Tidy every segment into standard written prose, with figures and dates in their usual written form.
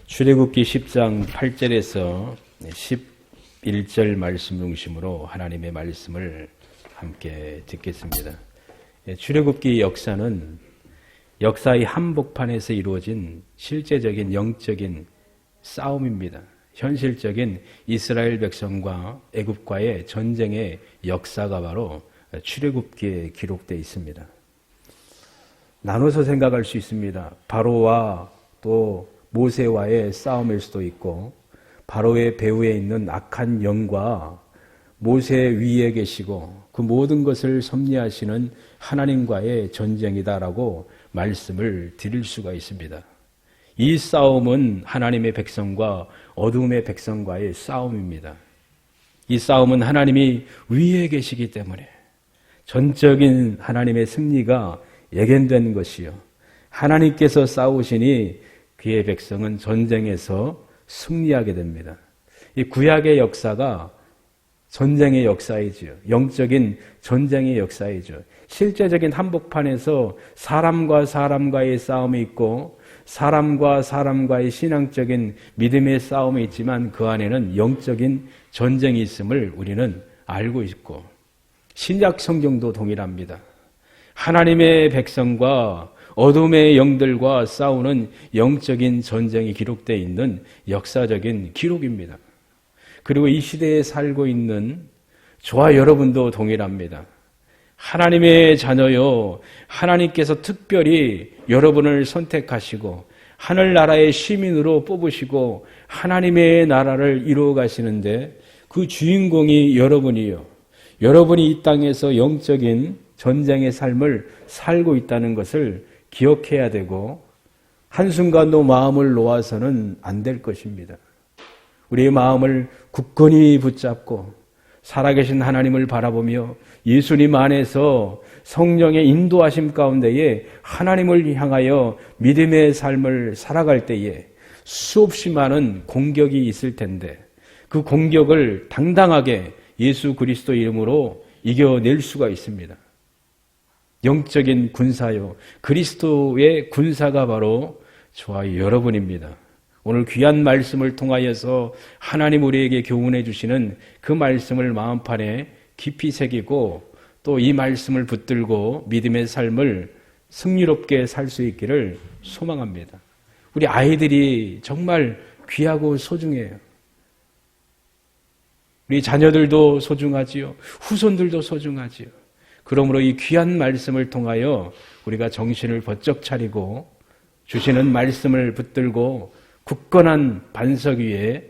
출애굽기 10장 8절에서 11절 말씀 중심으로 하나님의 말씀을 함께 듣겠습니다. 출애굽기 역사는 역사의 한복판에서 이루어진 실제적인 영적인 싸움입니다. 현실적인 이스라엘 백성과 애굽과의 전쟁의 역사가 바로 출애굽기에 기록되어 있습니다. 나눠서 생각할 수 있습니다. 바로와 또 모세와의 싸움일 수도 있고, 바로의 배후에 있는 악한 영과 모세 위에 계시고 그 모든 것을 섭리하시는 하나님과의 전쟁이다라고 말씀을 드릴 수가 있습니다. 이 싸움은 하나님의 백성과 어둠의 백성과의 싸움입니다. 이 싸움은 하나님이 위에 계시기 때문에 전적인 하나님의 승리가 예견된 것이요, 하나님께서 싸우시니 그의 백성은 전쟁에서 승리하게 됩니다. 이 구약의 역사가 전쟁의 역사이죠. 영적인 전쟁의 역사이죠. 실제적인 한복판에서 사람과 사람과의 싸움이 있고 사람과 사람과의 신앙적인 믿음의 싸움이 있지만 그 안에는 영적인 전쟁이 있음을 우리는 알고 있고, 신약 성경도 동일합니다. 하나님의 백성과 어둠의 영들과 싸우는 영적인 전쟁이 기록되어 있는 역사적인 기록입니다. 그리고 이 시대에 살고 있는 저와 여러분도 동일합니다. 하나님의 자녀요, 하나님께서 특별히 여러분을 선택하시고 하늘나라의 시민으로 뽑으시고 하나님의 나라를 이루어 가시는데 그 주인공이 여러분이요, 여러분이 이 땅에서 영적인 전쟁의 삶을 살고 있다는 것을 기억해야 되고, 한순간도 마음을 놓아서는 안 될 것입니다. 우리의 마음을 굳건히 붙잡고 살아계신 하나님을 바라보며 예수님 안에서 성령의 인도하심 가운데에 하나님을 향하여 믿음의 삶을 살아갈 때에 수없이 많은 공격이 있을 텐데 그 공격을 당당하게 예수 그리스도 이름으로 이겨낼 수가 있습니다. 영적인 군사요, 그리스도의 군사가 바로 저와 여러분입니다. 오늘 귀한 말씀을 통하여서 하나님 우리에게 교훈해 주시는 그 말씀을 마음판에 깊이 새기고 또 이 말씀을 붙들고 믿음의 삶을 승리롭게 살 수 있기를 소망합니다. 우리 아이들이 정말 귀하고 소중해요. 우리 자녀들도 소중하지요. 후손들도 소중하지요. 그러므로 이 귀한 말씀을 통하여 우리가 정신을 번쩍 차리고 주시는 말씀을 붙들고 굳건한 반석 위에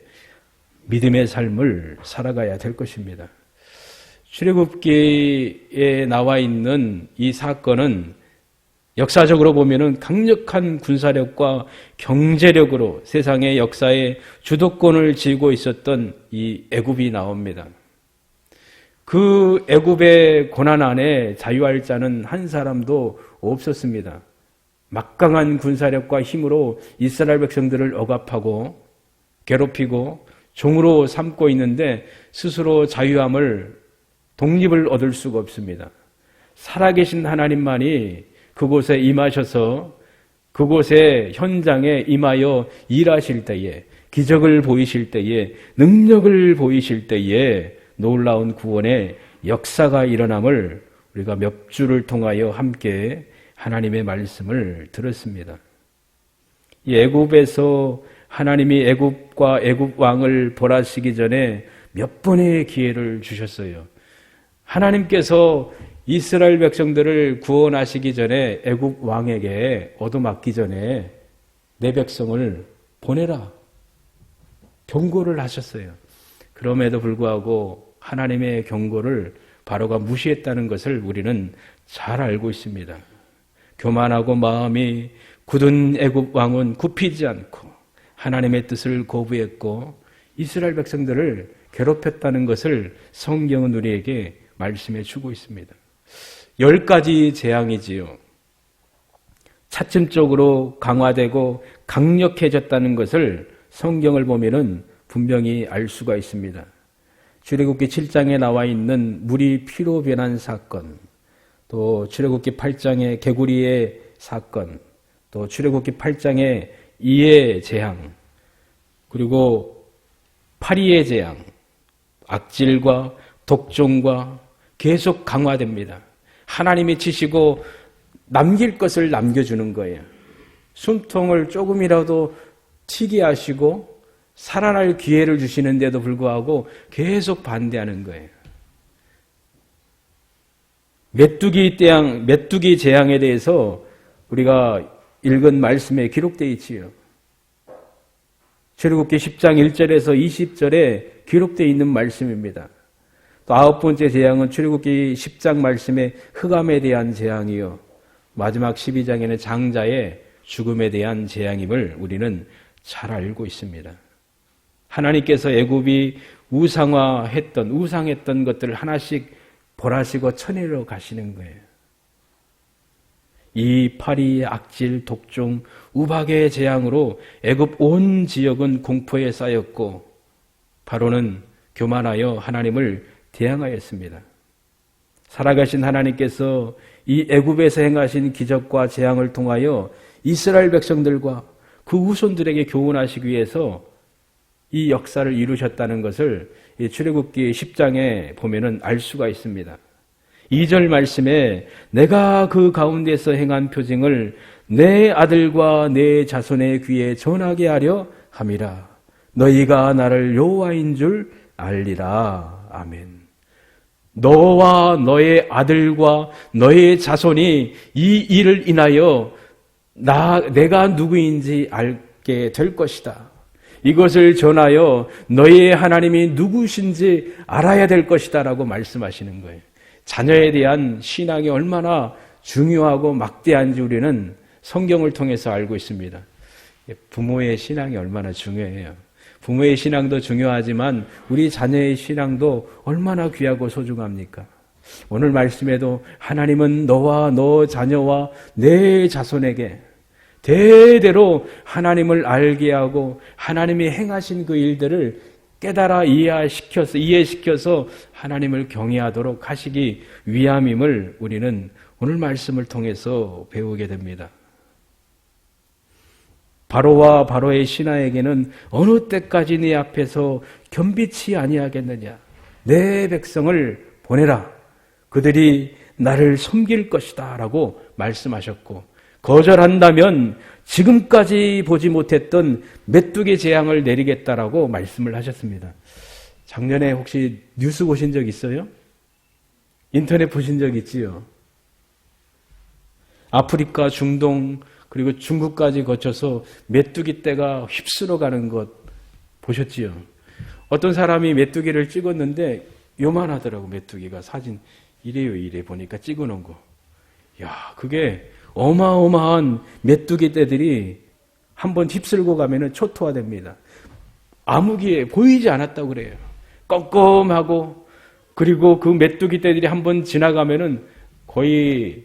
믿음의 삶을 살아가야 될 것입니다. 출애굽기에 나와 있는 이 사건은 역사적으로 보면은 강력한 군사력과 경제력으로 세상의 역사의 주도권을 쥐고 있었던 이 애굽이 나옵니다. 그 애굽의 고난 안에 자유할 자는 한 사람도 없었습니다. 막강한 군사력과 힘으로 이스라엘 백성들을 억압하고 괴롭히고 종으로 삼고 있는데 스스로 자유함을, 독립을 얻을 수가 없습니다. 살아계신 하나님만이 그곳에 임하셔서 그곳의 현장에 임하여 일하실 때에, 기적을 보이실 때에, 능력을 보이실 때에 놀라운 구원의 역사가 일어남을 우리가 몇 주를 통하여 함께 하나님의 말씀을 들었습니다. 이 애굽에서 하나님이 애굽과 애굽 왕을 벌하시기 전에 몇 번의 기회를 주셨어요. 하나님께서 이스라엘 백성들을 구원하시기 전에 애굽 왕에게 얻어맞기 전에 내 백성을 보내라 경고를 하셨어요. 그럼에도 불구하고 하나님의 경고를 바로가 무시했다는 것을 우리는 잘 알고 있습니다. 교만하고 마음이 굳은 애굽 왕은 굽히지 않고 하나님의 뜻을 거부했고 이스라엘 백성들을 괴롭혔다는 것을 성경은 우리에게 말씀해 주고 있습니다. 10가지 재앙이지요. 차츰적으로 강화되고 강력해졌다는 것을 성경을 보면은 분명히 알 수가 있습니다. 출애굽기 7장에 나와 있는 물이 피로 변한 사건, 또 출애굽기 8장의 개구리의 사건, 또 출애굽기 8장의 이의 재앙, 그리고 파리의 재앙, 악질과 독종과 계속 강화됩니다. 하나님이 치시고 남길 것을 남겨주는 거예요. 숨통을 조금이라도 튀게 하시고 살아날 기회를 주시는데도 불구하고 계속 반대하는 거예요. 메뚜기 재앙에 대해서 우리가 읽은 말씀에 기록되어 있지요. 출애굽기 10장 1절에서 20절에 기록되어 있는 말씀입니다. 또 9번째 재앙은 출애굽기 10장 말씀에 흑암에 대한 재앙이요. 마지막 12장에는 장자의 죽음에 대한 재앙임을 우리는 잘 알고 있습니다. 하나님께서 애굽이 우상했던 것들을 하나씩 벌하시고 쳐내려 가시는 거예요. 이 파리, 악질, 독종, 우박의 재앙으로 애굽 온 지역은 공포에 쌓였고 바로는 교만하여 하나님을 대항하였습니다. 살아계신 하나님께서 이 애굽에서 행하신 기적과 재앙을 통하여 이스라엘 백성들과 그 후손들에게 교훈하시기 위해서 이 역사를 이루셨다는 것을 출애굽기 10장에 보면은 알 수가 있습니다. 2절 말씀에 내가 그 가운데서 행한 표징을 내 아들과 내 자손의 귀에 전하게 하려 함이라. 너희가 나를 여호와인 줄 알리라. 아멘. 너와 너의 아들과 너의 자손이 이 일을 인하여 내가 누구인지 알게 될 것이다. 이것을 전하여 너희의 하나님이 누구신지 알아야 될 것이다 라고 말씀하시는 거예요. 자녀에 대한 신앙이 얼마나 중요하고 막대한지 우리는 성경을 통해서 알고 있습니다. 부모의 신앙이 얼마나 중요해요. 부모의 신앙도 중요하지만 우리 자녀의 신앙도 얼마나 귀하고 소중합니까? 오늘 말씀에도 하나님은 너와 너 자녀와 내 자손에게 대대로 하나님을 알게 하고 하나님이 행하신 그 일들을 깨달아 이해시켜서 하나님을 경외하도록 하시기 위함임을 우리는 오늘 말씀을 통해서 배우게 됩니다. 바로와 바로의 신하에게는 어느 때까지 네 앞에서 겸비치 아니하겠느냐. 내 백성을 보내라. 그들이 나를 섬길 것이다 라고 말씀하셨고 거절한다면 지금까지 보지 못했던 메뚜기 재앙을 내리겠다라고 말씀을 하셨습니다. 작년에 혹시 뉴스 보신 적 있어요? 인터넷 보신 적 있지요? 아프리카, 중동 그리고 중국까지 거쳐서 메뚜기 떼가 휩쓸어 가는 것 보셨지요? 어떤 사람이 메뚜기를 찍었는데 요만하더라고. 메뚜기가 사진 이래 보니까 찍어놓은 거. 야, 그게 어마어마한 메뚜기 떼들이 한번 휩쓸고 가면은 초토화됩니다. 아무기에 보이지 않았다고 그래요. 껌껌하고 그리고 그 메뚜기 떼들이 한번 지나가면은 거의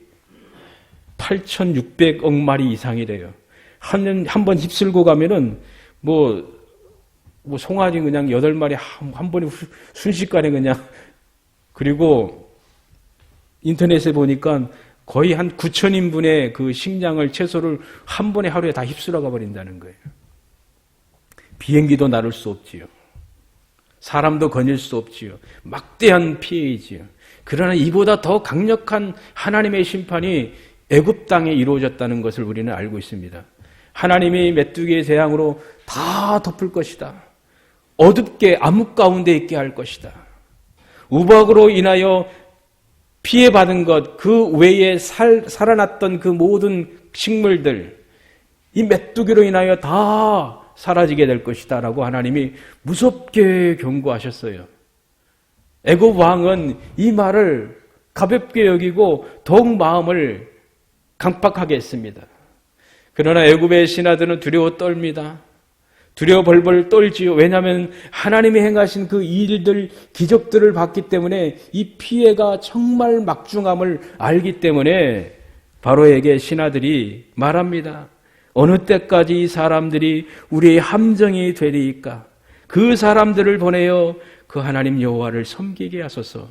8,600억 마리 이상이래요. 한 번 휩쓸고 가면은 뭐 송아지 그냥 8마리 한 번에 순식간에 그냥 그리고 인터넷에 보니까 거의 한 9,000인분의 그 식량을 채소를 한 번에 하루에 다 휩쓸어가 버린다는 거예요. 비행기도 나를 수 없지요. 사람도 거닐 수 없지요. 막대한 피해이지요. 그러나 이보다 더 강력한 하나님의 심판이 애굽 땅에 이루어졌다는 것을 우리는 알고 있습니다. 하나님이 메뚜기의 재앙으로 다 덮을 것이다. 어둡게 암흑 가운데 있게 할 것이다. 우박으로 인하여 피해받은 것, 그 외에 살아났던 그 모든 식물들, 이 메뚜기로 인하여 다 사라지게 될 것이다 라고 하나님이 무섭게 경고하셨어요. 애굽 왕은 이 말을 가볍게 여기고 더욱 마음을 강팍하게 했습니다. 그러나 애굽의 신하들은 두려워 떨립니다. 두려워 벌벌 떨지요. 왜냐하면 하나님이 행하신 그 일들, 기적들을 봤기 때문에 이 피해가 정말 막중함을 알기 때문에 바로에게 신하들이 말합니다. 어느 때까지 이 사람들이 우리의 함정이 되리이까? 그 사람들을 보내어 그 하나님 여호와를 섬기게 하소서.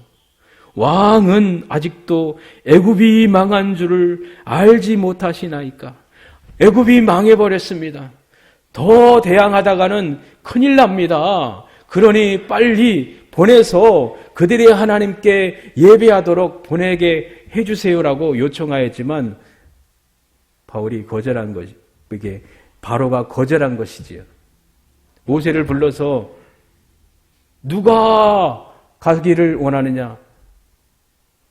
왕은 아직도 애굽이 망한 줄을 알지 못하시나이까? 애굽이 망해버렸습니다. 더 대항하다가는 큰일 납니다. 그러니 빨리 보내서 그들이 하나님께 예배하도록 보내게 해주세요라고 요청하였지만 바울이 거절한 것이, 이게 바로가 거절한 것이지요. 모세를 불러서 누가 가기를 원하느냐?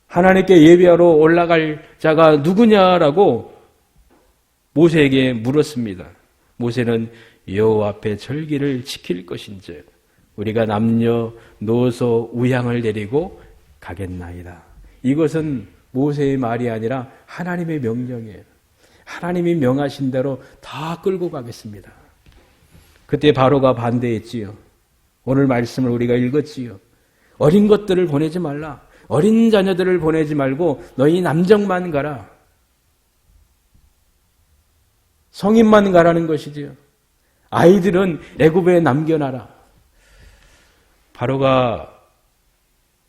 하나님께 예배하러 올라갈 자가 누구냐라고 모세에게 물었습니다. 모세는 여호와 앞에 절기를 지킬 것인지 우리가 남녀노소 우양을 데리고 가겠나이다. 이것은 모세의 말이 아니라 하나님의 명령이에요. 하나님이 명하신 대로 다 끌고 가겠습니다. 그때 바로가 반대했지요. 오늘 말씀을 우리가 읽었지요. 어린 것들을 보내지 말라. 어린 자녀들을 보내지 말고 너희 남정만 가라. 성인만 가라는 것이지요. 아이들은 애굽에 남겨놔라. 바로가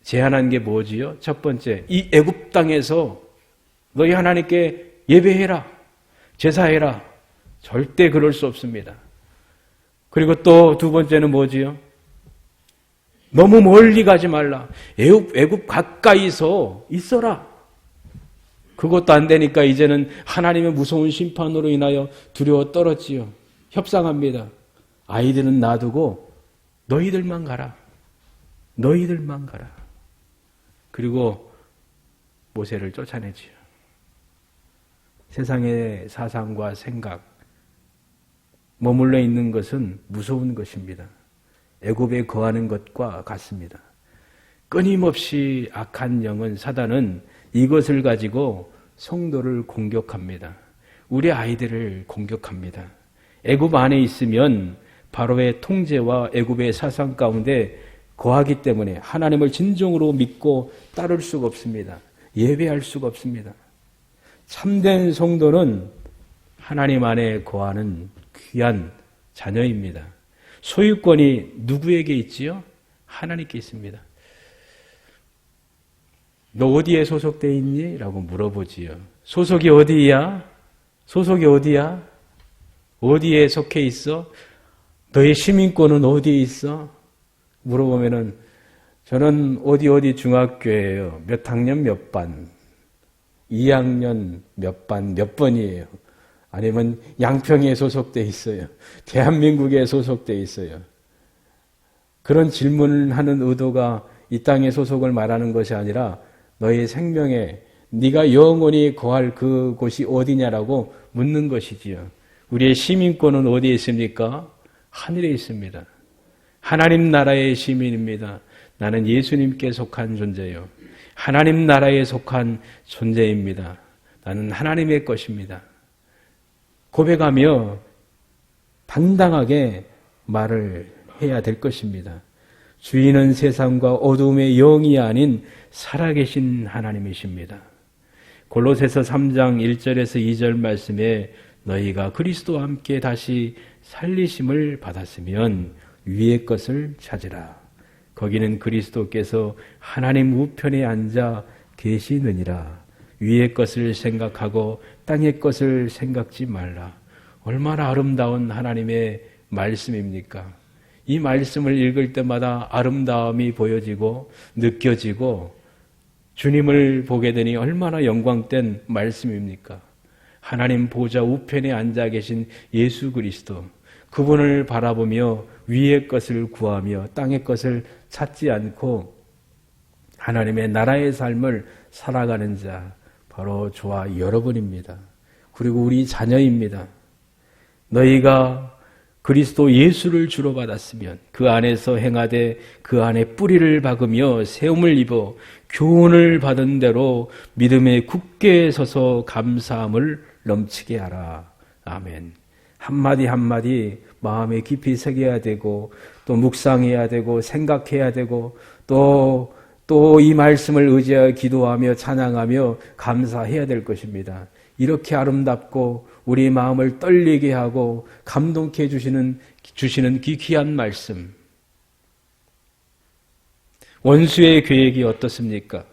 제안한 게 뭐지요? 첫 번째, 이 애굽 땅에서 너희 하나님께 예배해라. 제사해라. 절대 그럴 수 없습니다. 그리고 또 두 번째는 뭐지요? 너무 멀리 가지 말라. 애굽 가까이서 있어라. 그것도 안 되니까 이제는 하나님의 무서운 심판으로 인하여 두려워 떨었지요. 협상합니다. 아이들은 놔두고 너희들만 가라. 너희들만 가라. 그리고 모세를 쫓아내지요. 세상의 사상과 생각, 머물러 있는 것은 무서운 것입니다. 애굽에 거하는 것과 같습니다. 끊임없이 악한 영은 사단은 이것을 가지고 성도를 공격합니다. 우리 아이들을 공격합니다. 애굽 안에 있으면 바로의 통제와 애굽의 사상 가운데 거하기 때문에 하나님을 진정으로 믿고 따를 수가 없습니다. 예배할 수가 없습니다. 참된 성도는 하나님 안에 거하는 귀한 자녀입니다. 소유권이 누구에게 있지요? 하나님께 있습니다. 너 어디에 소속되어 있니? 라고 물어보지요. 소속이 어디야? 소속이 어디야? 어디에 속해 있어? 너의 시민권은 어디에 있어? 물어보면은 저는 어디 중학교예요. 몇 학년 몇 반? 2학년 몇 반 몇 번이에요. 아니면 양평에 소속돼 있어요. 대한민국에 소속돼 있어요. 그런 질문을 하는 의도가 이 땅의 소속을 말하는 것이 아니라 너의 생명에 네가 영원히 거할 그곳이 어디냐라고 묻는 것이지요. 우리의 시민권은 어디에 있습니까? 하늘에 있습니다. 하나님 나라의 시민입니다. 나는 예수님께 속한 존재요. 하나님 나라에 속한 존재입니다. 나는 하나님의 것입니다. 고백하며 당당하게 말을 해야 될 것입니다. 주인은 세상과 어두움의 영이 아닌 살아계신 하나님이십니다. 골로새서 3장 1절에서 2절 말씀에 너희가 그리스도와 함께 다시 살리심을 받았으면 위의 것을 찾으라. 거기는 그리스도께서 하나님 우편에 앉아 계시느니라. 위의 것을 생각하고 땅의 것을 생각지 말라. 얼마나 아름다운 하나님의 말씀입니까? 이 말씀을 읽을 때마다 아름다움이 보여지고 느껴지고 주님을 보게 되니 얼마나 영광된 말씀입니까? 하나님 보좌 우편에 앉아 계신 예수 그리스도, 그분을 바라보며 위의 것을 구하며 땅의 것을 찾지 않고 하나님의 나라의 삶을 살아가는 자, 바로 저와 여러분입니다. 그리고 우리 자녀입니다. 너희가 그리스도 예수를 주로 받았으면 그 안에서 행하되 그 안에 뿌리를 박으며 세움을 입어 교훈을 받은 대로 믿음에 굳게 서서 감사함을 넘치게 하라. 아멘. 한마디 한마디 마음에 깊이 새겨야 되고 또 묵상해야 되고 생각해야 되고 또 이 말씀을 의지하여 기도하며 찬양하며 감사해야 될 것입니다. 이렇게 아름답고 우리 마음을 떨리게 하고 감동케 해주시는 귀한 말씀. 원수의 계획이 어떻습니까?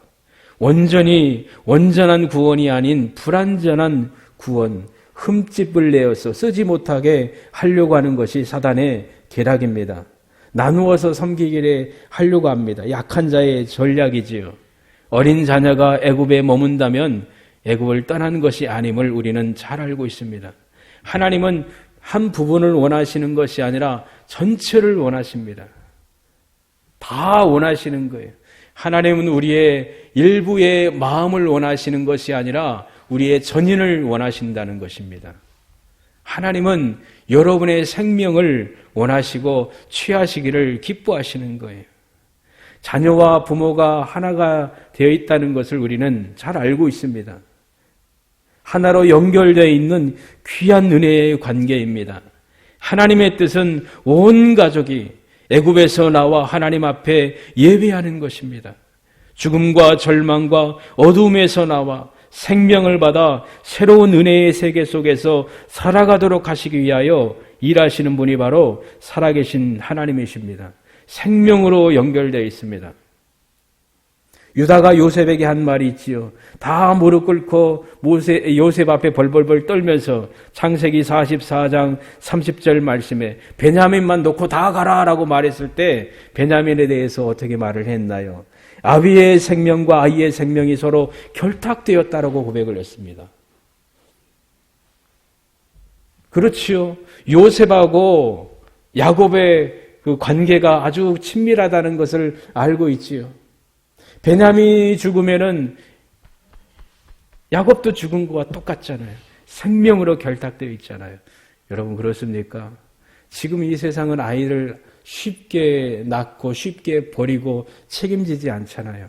온전한 구원이 아닌 불완전한 구원, 흠집을 내어서 쓰지 못하게 하려고 하는 것이 사단의 계략입니다. 나누어서 섬기기를 하려고 합니다. 약한 자의 전략이지요. 어린 자녀가 애굽에 머문다면 애굽을 떠나는 것이 아님을 우리는 잘 알고 있습니다. 하나님은 한 부분을 원하시는 것이 아니라 전체를 원하십니다. 다 원하시는 거예요. 하나님은 우리의 일부의 마음을 원하시는 것이 아니라 우리의 전인을 원하신다는 것입니다. 하나님은 여러분의 생명을 원하시고 취하시기를 기뻐하시는 거예요. 자녀와 부모가 하나가 되어 있다는 것을 우리는 잘 알고 있습니다. 하나로 연결되어 있는 귀한 은혜의 관계입니다. 하나님의 뜻은 온 가족이 애굽에서 나와 하나님 앞에 예배하는 것입니다. 죽음과 절망과 어둠에서 나와 생명을 받아 새로운 은혜의 세계 속에서 살아가도록 하시기 위하여 일하시는 분이 바로 살아계신 하나님이십니다. 생명으로 연결되어 있습니다. 유다가 요셉에게 한 말이 있지요. 다 무릎 꿇고 요셉 앞에 벌벌벌 떨면서 창세기 44장 30절 말씀에 베냐민만 놓고 다 가라라고 말했을 때 베냐민에 대해서 어떻게 말을 했나요? 아비의 생명과 아이의 생명이 서로 결탁되었다라고 고백을 했습니다. 그렇지요. 요셉하고 야곱의 그 관계가 아주 친밀하다는 것을 알고 있지요. 베냐민이 죽으면은 야곱도 죽은 것과 똑같잖아요. 생명으로 결탁되어 있잖아요. 여러분 그렇습니까? 지금 이 세상은 아이를 쉽게 낳고 쉽게 버리고 책임지지 않잖아요.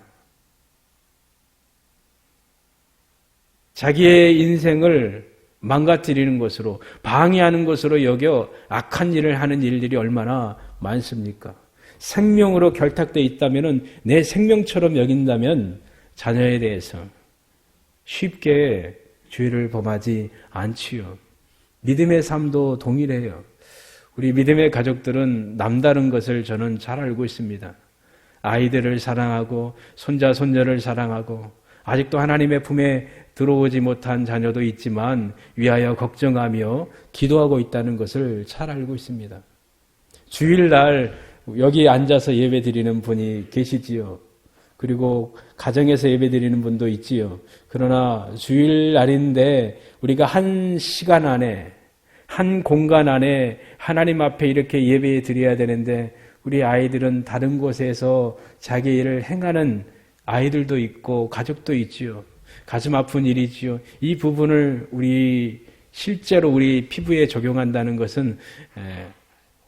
자기의 인생을 망가뜨리는 것으로 방해하는 것으로 여겨 악한 일을 하는 일들이 얼마나 많습니까? 생명으로 결탁되어 있다면 내 생명처럼 여긴다면 자녀에 대해서 쉽게 죄를 범하지 않지요. 믿음의 삶도 동일해요. 우리 믿음의 가족들은 남다른 것을 저는 잘 알고 있습니다. 아이들을 사랑하고 손자 손녀를 사랑하고 아직도 하나님의 품에 들어오지 못한 자녀도 있지만 위하여 걱정하며 기도하고 있다는 것을 잘 알고 있습니다. 주일날 여기 앉아서 예배 드리는 분이 계시지요. 그리고 가정에서 예배 드리는 분도 있지요. 그러나 주일날인데 우리가 한 시간 안에 한 공간 안에 하나님 앞에 이렇게 예배 드려야 되는데 우리 아이들은 다른 곳에서 자기 일을 행하는 아이들도 있고 가족도 있지요. 가슴 아픈 일이지요. 이 부분을 실제로 우리 피부에 적용한다는 것은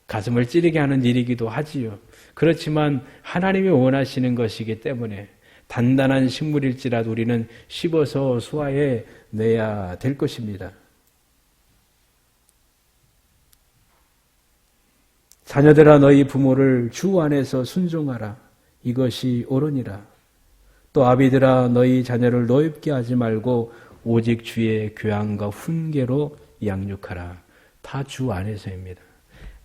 가슴을 찌르게 하는 일이기도 하지요. 그렇지만 하나님이 원하시는 것이기 때문에 단단한 식물일지라도 우리는 씹어서 소화해 내야 될 것입니다. 자녀들아 너희 부모를 주 안에서 순종하라. 이것이 옳으니라. 또 아비들아 너희 자녀를 노엽게 하지 말고 오직 주의 교양과 훈계로 양육하라. 다 주 안에서입니다.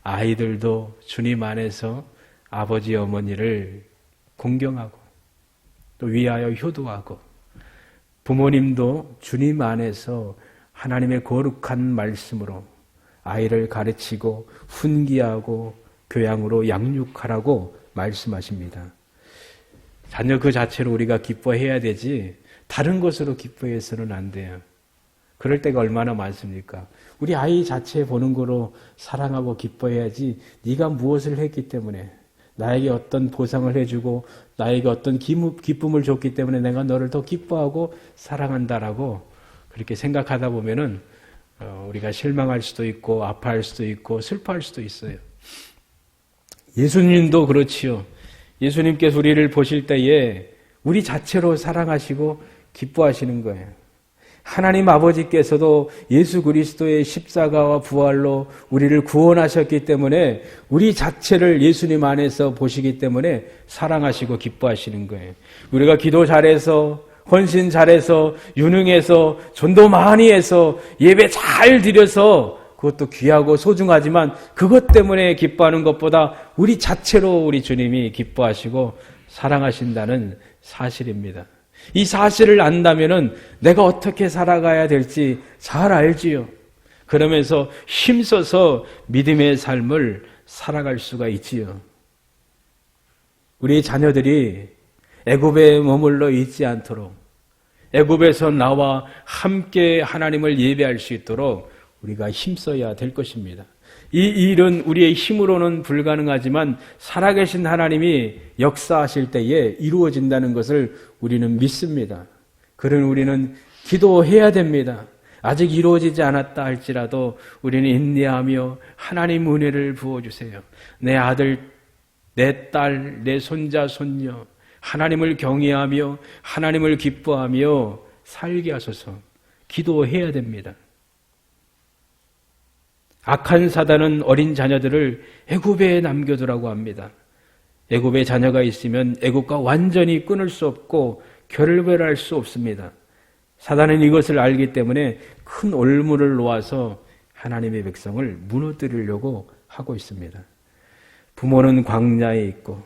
아이들도 주님 안에서 아버지 어머니를 공경하고 또 위하여 효도하고 부모님도 주님 안에서 하나님의 거룩한 말씀으로 아이를 가르치고 훈계하고 교양으로 양육하라고 말씀하십니다. 자녀 그 자체로 우리가 기뻐해야 되지 다른 것으로 기뻐해서는 안 돼요. 그럴 때가 얼마나 많습니까? 우리 아이 자체 보는 거로 사랑하고 기뻐해야지 네가 무엇을 했기 때문에 나에게 어떤 보상을 해주고 나에게 어떤 기쁨을 줬기 때문에 내가 너를 더 기뻐하고 사랑한다라고 그렇게 생각하다 보면은 우리가 실망할 수도 있고 아파할 수도 있고 슬퍼할 수도 있어요. 예수님도 그렇지요. 예수님께서 우리를 보실 때에 우리 자체로 사랑하시고 기뻐하시는 거예요. 하나님 아버지께서도 예수 그리스도의 십자가와 부활로 우리를 구원하셨기 때문에 우리 자체를 예수님 안에서 보시기 때문에 사랑하시고 기뻐하시는 거예요. 우리가 기도 잘해서 헌신 잘해서 유능해서 전도 많이 해서 예배 잘 드려서 그것도 귀하고 소중하지만 그것 때문에 기뻐하는 것보다 우리 자체로 우리 주님이 기뻐하시고 사랑하신다는 사실입니다. 이 사실을 안다면은 내가 어떻게 살아가야 될지 잘 알지요. 그러면서 힘써서 믿음의 삶을 살아갈 수가 있지요. 우리 자녀들이 애굽에 머물러 있지 않도록, 애굽에서 나와 함께 하나님을 예배할 수 있도록 우리가 힘써야 될 것입니다. 이 일은 우리의 힘으로는 불가능하지만 살아계신 하나님이 역사하실 때에 이루어진다는 것을 우리는 믿습니다. 그런 우리는 기도해야 됩니다. 아직 이루어지지 않았다 할지라도 우리는 인내하며 하나님 은혜를 부어주세요. 내 아들, 내 딸, 내 손자, 손녀 하나님을 경외하며 하나님을 기뻐하며 살게 하소서. 기도해야 됩니다. 악한 사단은 어린 자녀들을 애굽에 남겨두라고 합니다. 애굽에 자녀가 있으면 애굽과 완전히 끊을 수 없고 결별할 수 없습니다. 사단은 이것을 알기 때문에 큰 올무를 놓아서 하나님의 백성을 무너뜨리려고 하고 있습니다. 부모는 광야에 있고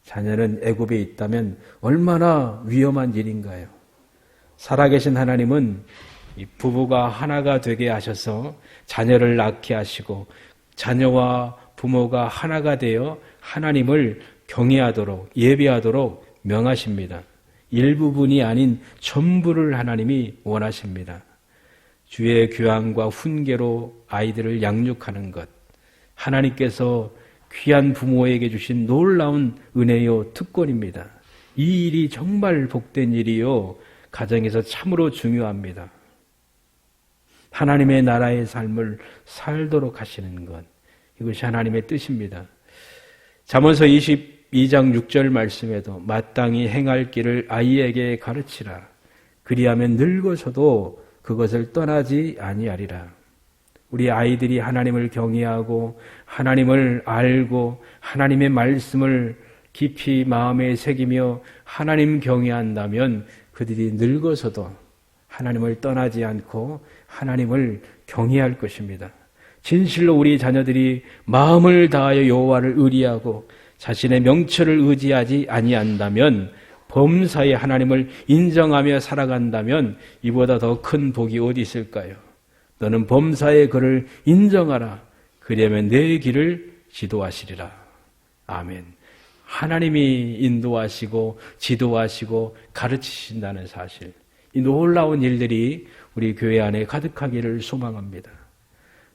자녀는 애굽에 있다면 얼마나 위험한 일인가요? 살아계신 하나님은 이 부부가 하나가 되게 하셔서 자녀를 낳게 하시고 자녀와 부모가 하나가 되어 하나님을 경외하도록 예배하도록 명하십니다. 일부분이 아닌 전부를 하나님이 원하십니다. 주의 교양과 훈계로 아이들을 양육하는 것, 하나님께서 귀한 부모에게 주신 놀라운 은혜요 특권입니다. 이 일이 정말 복된 일이요 가정에서 참으로 중요합니다. 하나님의 나라의 삶을 살도록 하시는 것, 이것이 하나님의 뜻입니다. 잠언서 22장 6절 말씀에도 마땅히 행할 길을 아이에게 가르치라. 그리하면 늙어서도 그것을 떠나지 아니하리라. 우리 아이들이 하나님을 경외하고 하나님을 알고 하나님의 말씀을 깊이 마음에 새기며 하나님 경외한다면 그들이 늙어서도 하나님을 떠나지 않고 하나님을 경외할 것입니다. 진실로 우리 자녀들이 마음을 다하여 여호와를 의리하고 자신의 명철을 의지하지 아니한다면, 범사에 하나님을 인정하며 살아간다면 이보다 더 큰 복이 어디 있을까요? 너는 범사에 그를 인정하라. 그리하면 내 길을 지도하시리라. 아멘. 하나님이 인도하시고 지도하시고 가르치신다는 사실, 이 놀라운 일들이 우리 교회 안에 가득하기를 소망합니다.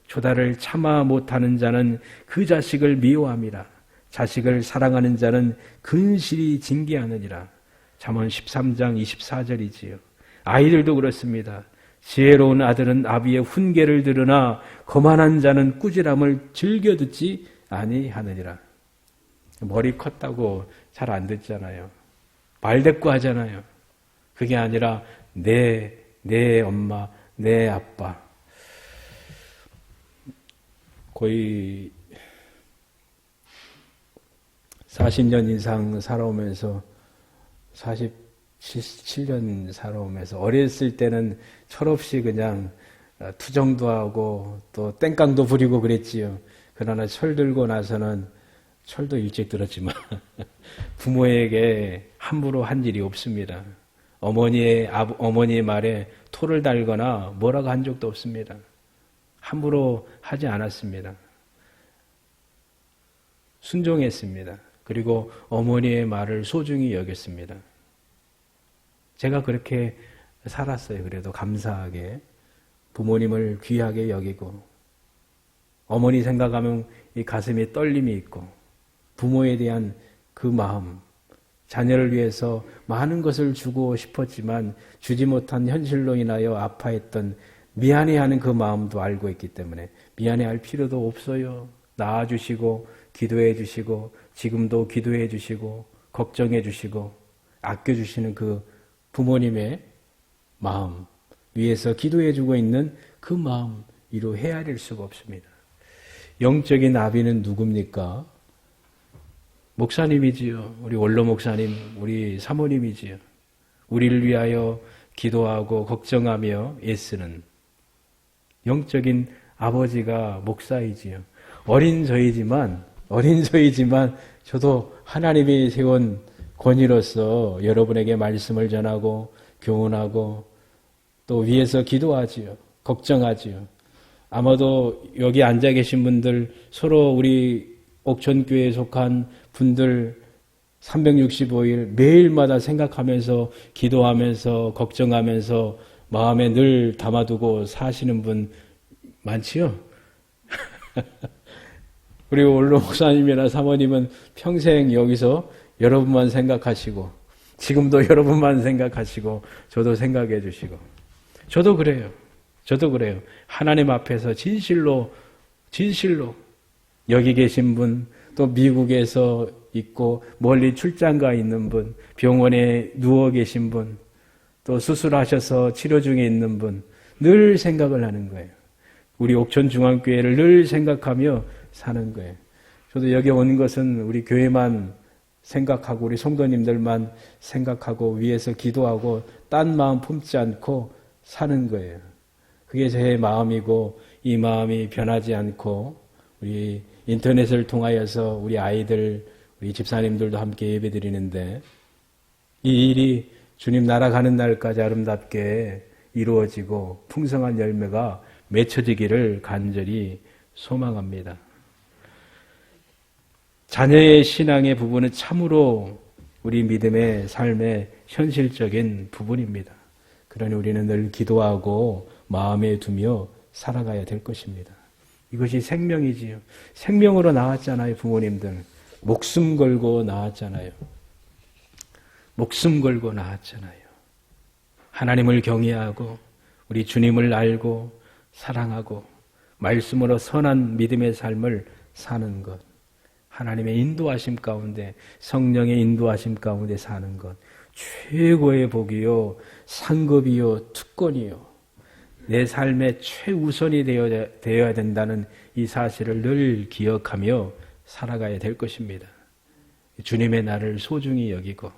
조달을 참아 못하는 자는 그 자식을 미워함이라. 자식을 사랑하는 자는 근실히 징계하느니라. 잠언 13장 24절이지요. 아이들도 그렇습니다. 지혜로운 아들은 아비의 훈계를 들으나 거만한 자는 꾸지람을 즐겨 듣지 아니하느니라. 머리 컸다고 잘 안 듣잖아요. 말대꾸 하잖아요. 그게 아니라 내 엄마, 내 아빠. 거의 40년 이상 살아오면서 47년 살아오면서 어렸을 때는 철없이 그냥 투정도 하고 또 땡깡도 부리고 그랬지요. 그러나 철 들고 나서는 철도 일찍 들었지만 부모에게 함부로 한 일이 없습니다. 어머니의 말에 토를 달거나 뭐라고 한 적도 없습니다. 함부로 하지 않았습니다. 순종했습니다. 그리고 어머니의 말을 소중히 여겼습니다. 제가 그렇게 살았어요. 그래도 감사하게 부모님을 귀하게 여기고, 어머니 생각하면 이 가슴에 떨림이 있고, 부모에 대한 그 마음, 자녀를 위해서 많은 것을 주고 싶었지만 주지 못한 현실로 인하여 아파했던 미안해하는 그 마음도 알고 있기 때문에 미안해할 필요도 없어요. 낳아주시고 기도해 주시고 지금도 기도해 주시고 걱정해 주시고 아껴주시는 그 부모님의 마음 위에서 기도해 주고 있는 그 마음 이루 헤아릴 수가 없습니다. 영적인 아비는 누굽니까? 목사님이지요. 우리 원로 목사님, 우리 사모님이지요. 우리를 위하여 기도하고 걱정하며 애쓰는 영적인 아버지가 목사이지요. 어린 저이지만 저도 하나님이 세운 권위로서 여러분에게 말씀을 전하고 교훈하고 또 위에서 기도하지요. 걱정하지요. 아마도 여기 앉아 계신 분들 서로 우리 옥천교회에 속한 분들 365일 매일마다 생각하면서 기도하면서 걱정하면서 마음에 늘 담아두고 사시는 분 많지요? 그리고 원로 목사님이나 사모님은 평생 여기서 여러분만 생각하시고 지금도 여러분만 생각하시고 저도 생각해 주시고 저도 그래요. 하나님 앞에서 진실로 여기 계신 분, 또 미국에서 있고 멀리 출장가 있는 분, 병원에 누워 계신 분, 또 수술하셔서 치료 중에 있는 분 늘 생각을 하는 거예요. 우리 옥천중앙교회를 늘 생각하며 사는 거예요. 저도 여기 온 것은 우리 교회만 생각하고 우리 성도님들만 생각하고 위에서 기도하고 딴 마음 품지 않고 사는 거예요. 그게 제 마음이고 이 마음이 변하지 않고 우리 인터넷을 통하여서 우리 아이들, 우리 집사님들도 함께 예배드리는데 이 일이 주님 날아가는 날까지 아름답게 이루어지고 풍성한 열매가 맺혀지기를 간절히 소망합니다. 자녀의 신앙의 부분은 참으로 우리 믿음의 삶의 현실적인 부분입니다. 그러니 우리는 늘 기도하고 마음에 두며 살아가야 될 것입니다. 이것이 생명이지요. 생명으로 나왔잖아요, 부모님들. 목숨 걸고 나왔잖아요. 하나님을 경외하고 우리 주님을 알고 사랑하고 말씀으로 선한 믿음의 삶을 사는 것. 하나님의 인도하심 가운데, 성령의 인도하심 가운데 사는 것. 최고의 복이요, 상급이요, 특권이요. 내 삶의 최우선이 되어야 된다는 이 사실을 늘 기억하며 살아가야 될 것입니다. 주님의 날을 소중히 여기고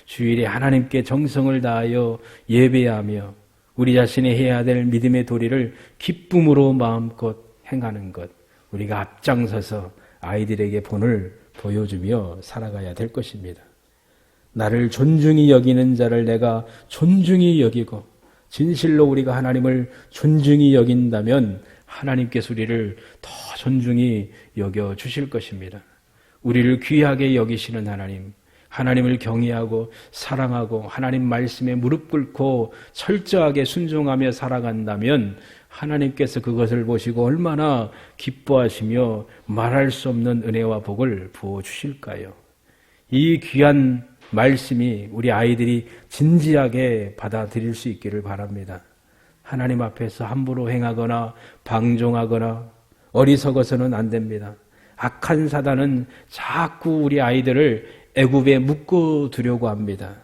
주일에 하나님께 정성을 다하여 예배하며 우리 자신이 해야 될 믿음의 도리를 기쁨으로 마음껏 행하는 것. 우리가 앞장서서 아이들에게 본을 보여주며 살아가야 될 것입니다. 나를 존중히 여기는 자를 내가 존중히 여기고 진실로 우리가 하나님을 존중히 여긴다면 하나님께서 우리를 더 존중히 여겨 주실 것입니다. 우리를 귀하게 여기시는 하나님, 하나님을 경외하고 사랑하고 하나님 말씀에 무릎 꿇고 철저하게 순종하며 살아간다면 하나님께서 그것을 보시고 얼마나 기뻐하시며 말할 수 없는 은혜와 복을 부어주실까요? 이 귀한 말씀이 우리 아이들이 진지하게 받아들일 수 있기를 바랍니다. 하나님 앞에서 함부로 행하거나 방종하거나 어리석어서는 안 됩니다. 악한 사단은 자꾸 우리 아이들을 애굽에 묶어두려고 합니다.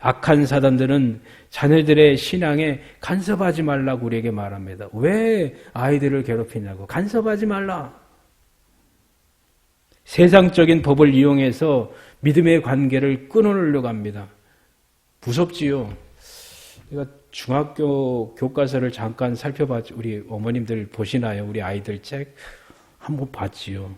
악한 사단들은 자녀들의 신앙에 간섭하지 말라고 우리에게 말합니다. 왜 아이들을 괴롭히냐고. 간섭하지 말라. 세상적인 법을 이용해서 믿음의 관계를 끊어내려고 합니다. 무섭지요. 제가 중학교 교과서를 잠깐 살펴봤죠. 우리 어머님들 보시나요? 우리 아이들 책 한번 봤지요.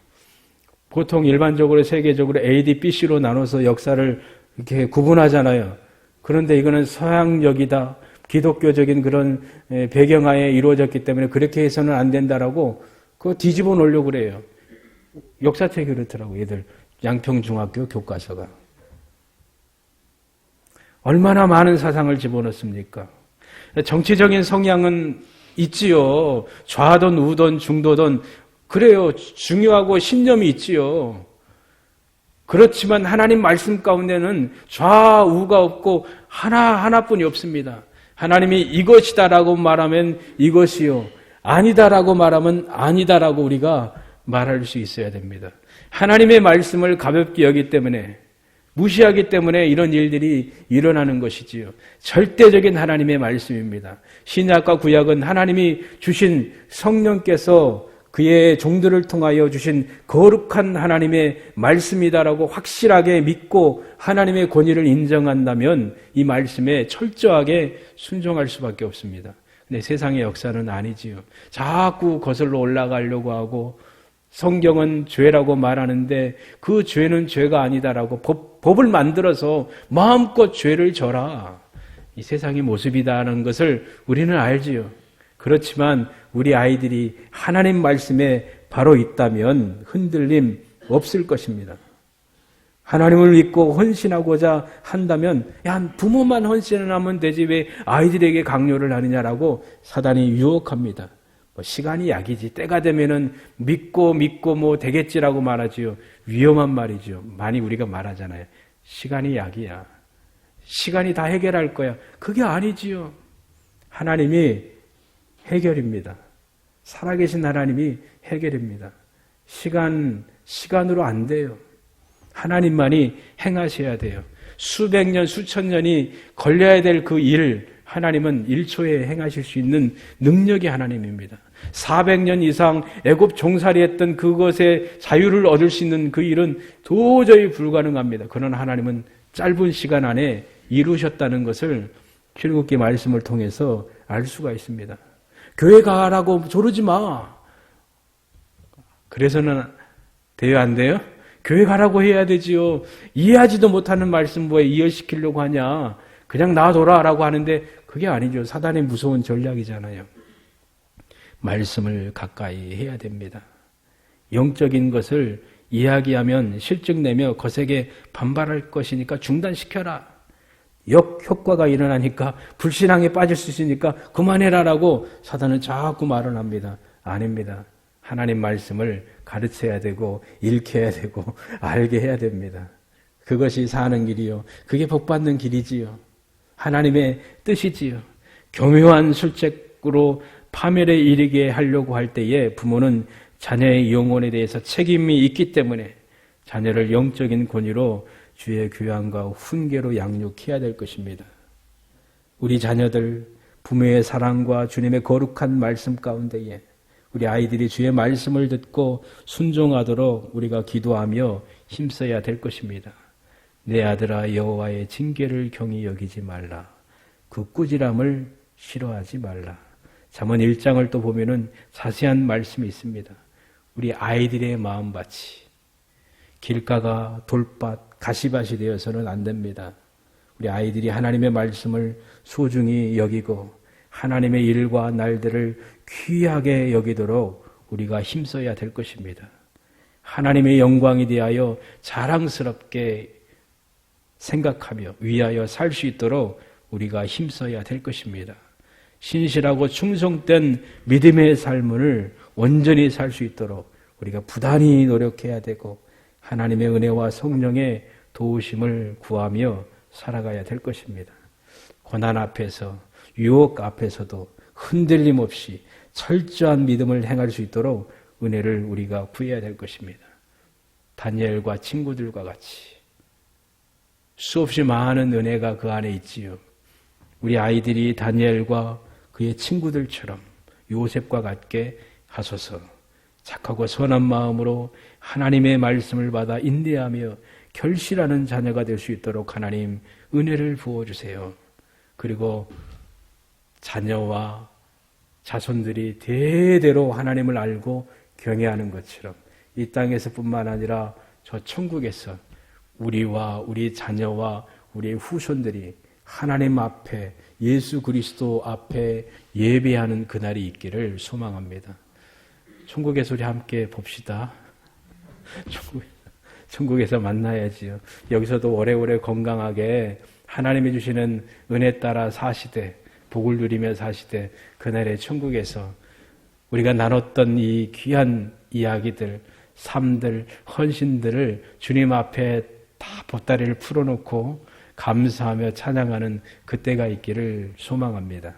보통 일반적으로 세계적으로 A, D, B, C로 나눠서 역사를 이렇게 구분하잖아요. 그런데 이거는 서양적이다, 기독교적인 그런 배경하에 이루어졌기 때문에 그렇게 해서는 안 된다라고 그거 뒤집어 놓으려고 그래요. 역사책이 그렇더라고요. 얘들 양평중학교 교과서가. 얼마나 많은 사상을 집어넣습니까? 정치적인 성향은 있지요. 좌든 우든 중도든 그래요. 중요하고 신념이 있지요. 그렇지만 하나님 말씀 가운데는 좌우가 없고 하나뿐이 없습니다. 하나님이 이것이다라고 말하면 이것이요, 아니다라고 말하면 아니다라고 우리가 말할 수 있어야 됩니다. 하나님의 말씀을 가볍게 여기기 때문에, 무시하기 때문에 이런 일들이 일어나는 것이지요. 절대적인 하나님의 말씀입니다. 신약과 구약은 하나님이 주신 성령께서 그의 종들을 통하여 주신 거룩한 하나님의 말씀이다라고 확실하게 믿고 하나님의 권위를 인정한다면 이 말씀에 철저하게 순종할 수밖에 없습니다. 근데 세상의 역사는 아니지요. 자꾸 거슬러 올라가려고 하고 성경은 죄라고 말하는데 그 죄는 죄가 아니다라고 법을 만들어서 마음껏 죄를 져라. 이 세상의 모습이다라는 것을 우리는 알지요. 그렇지만 우리 아이들이 하나님 말씀에 바로 있다면 흔들림 없을 것입니다. 하나님을 믿고 헌신하고자 한다면 부모만 헌신하면 되지 왜 아이들에게 강요를 하느냐라고 사단이 유혹합니다. 시간이 약이지 때가 되면은 믿고 되겠지라고 말하지요. 위험한 말이죠. 많이 우리가 말하잖아요. 시간이 약이야. 시간이 다 해결할 거야. 그게 아니지요. 하나님이 해결입니다. 살아계신 하나님이 해결입니다. 시간으로 안 돼요. 하나님만이 행하셔야 돼요. 수백 년, 수천 년이 걸려야 될 그 일, 하나님은 1초에 행하실 수 있는 능력이 하나님입니다. 400년 이상 애굽 종살이했던 그것에 자유를 얻을 수 있는 그 일은 도저히 불가능합니다. 그러나 하나님은 짧은 시간 안에 이루셨다는 것을 출애굽기 말씀을 통해서 알 수가 있습니다. 교회 가라고 조르지 마. 그래서는 돼요, 안 돼요? 교회 가라고 해야 되지요. 이해하지도 못하는 말씀 뭐에 이해시키려고 하냐. 그냥 놔둬라라고 하는데 그게 아니죠. 사단의 무서운 전략이잖아요. 말씀을 가까이 해야 됩니다. 영적인 것을 이야기하면 실증내며 거세게 반발할 것이니까 중단시켜라. 역효과가 일어나니까 불신앙에 빠질 수 있으니까 그만해라라고 사단은 자꾸 말을 합니다. 아닙니다. 하나님 말씀을 가르쳐야 되고 읽혀야 되고 알게 해야 됩니다. 그것이 사는 길이요. 그게 복받는 길이지요. 하나님의 뜻이지요. 교묘한 술책으로 파멸에 이르게 하려고 할 때에 부모는 자녀의 영혼에 대해서 책임이 있기 때문에 자녀를 영적인 권위로 주의 교양과 훈계로 양육해야 될 것입니다. 우리 자녀들 부모의 사랑과 주님의 거룩한 말씀 가운데에 우리 아이들이 주의 말씀을 듣고 순종하도록 우리가 기도하며 힘써야 될 것입니다. 내 아들아 여호와의 징계를 경히 여기지 말라. 그 꾸지람을 싫어하지 말라. 잠언 1장을 또 보면은 자세한 말씀이 있습니다. 우리 아이들의 마음밭이 길가가 돌밭, 가시밭이 되어서는 안 됩니다. 우리 아이들이 하나님의 말씀을 소중히 여기고 하나님의 일과 날들을 귀하게 여기도록 우리가 힘써야 될 것입니다. 하나님의 영광에 대하여 자랑스럽게 생각하며 위하여 살 수 있도록 우리가 힘써야 될 것입니다. 신실하고 충성된 믿음의 삶을 온전히 살 수 있도록 우리가 부단히 노력해야 되고 하나님의 은혜와 성령의 도우심을 구하며 살아가야 될 것입니다. 고난 앞에서 유혹 앞에서도 흔들림 없이 철저한 믿음을 행할 수 있도록 은혜를 우리가 구해야 될 것입니다. 다니엘과 친구들과 같이 수없이 많은 은혜가 그 안에 있지요. 우리 아이들이 다니엘과 그의 친구들처럼 요셉과 같게 하소서. 착하고 선한 마음으로 하나님의 말씀을 받아 인내하며 결실하는 자녀가 될 수 있도록 하나님 은혜를 부어주세요. 그리고 자녀와 자손들이 대대로 하나님을 알고 경외하는 것처럼 이 땅에서뿐만 아니라 저 천국에서 우리와 우리 자녀와 우리의 후손들이 하나님 앞에 예수 그리스도 앞에 예배하는 그날이 있기를 소망합니다. 천국에서 우리 함께 봅시다. 천국에서 만나야지요. 여기서도 오래오래 건강하게 하나님이 주시는 은혜 따라 사시되 복을 누리며 사시되 그날의 천국에서 우리가 나눴던 이 귀한 이야기들, 삶들, 헌신들을 주님 앞에 다 보따리를 풀어놓고 감사하며 찬양하는 그때가 있기를 소망합니다.